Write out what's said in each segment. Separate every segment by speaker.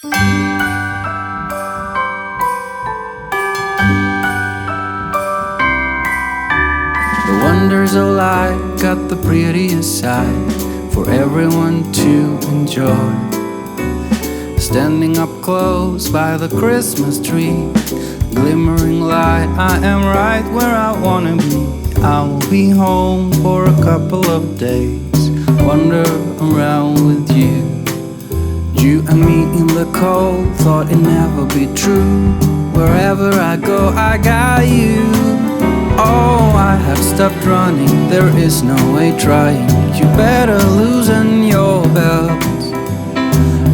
Speaker 1: The wonders of life got the prettiest side for everyone to enjoy. Standing up close by the Christmas tree, glimmering light, I am right where I wanna be. I will be home for a couple of days, wander around with you. You and me in the cold, thought it'd never be true. Wherever I go, I got you. Oh, I have stopped running, there is no way trying. You better loosen your belt.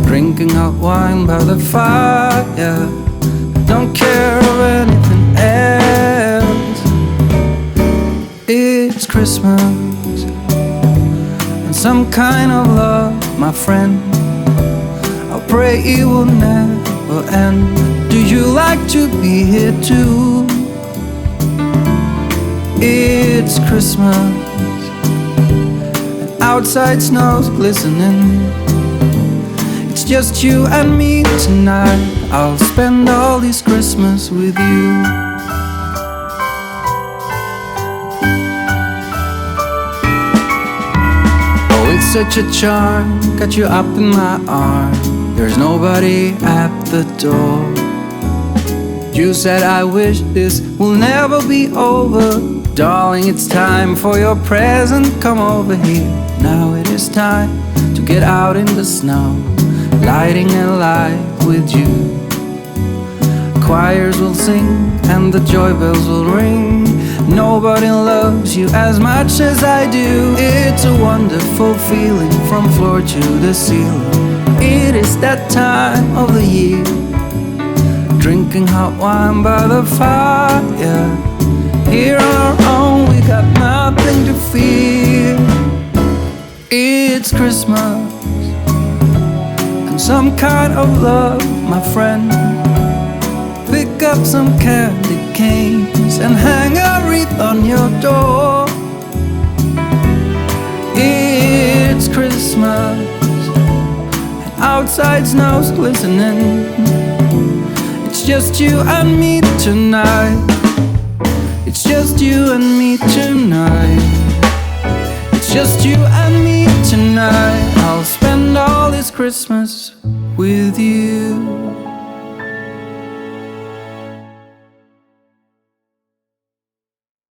Speaker 1: Drinking hot wine by the fire, don't care of anything else. It's Christmas, and some kind of love, my friend. I pray it will never end. Do you like to be here too? It's Christmas, and outside snow's glistening. It's just you and me tonight. I'll spend all this Christmas with you. Oh, it's such a charm, got you up in my arms. There's nobody at the door. You said I wish this will never be over. Darling, it's time for your present, come over here. Now it is time to get out in the snow, lighting a light with you. Choirs will sing and the joy bells will ring. Nobody loves you as much as I do. It's a wonderful feeling from floor to the ceiling. It is that time of the year, drinking hot wine by the fire. Here on our own, we got nothing to fear. It's Christmas, and some kind of love, my friend. Pick up some candy canes and hang a wreath on your door. It's Christmas, and outside snow's glistening. It's just you and me tonight. It's just you and me tonight. It's just you and me tonight. I'll spend all this Christmas with you.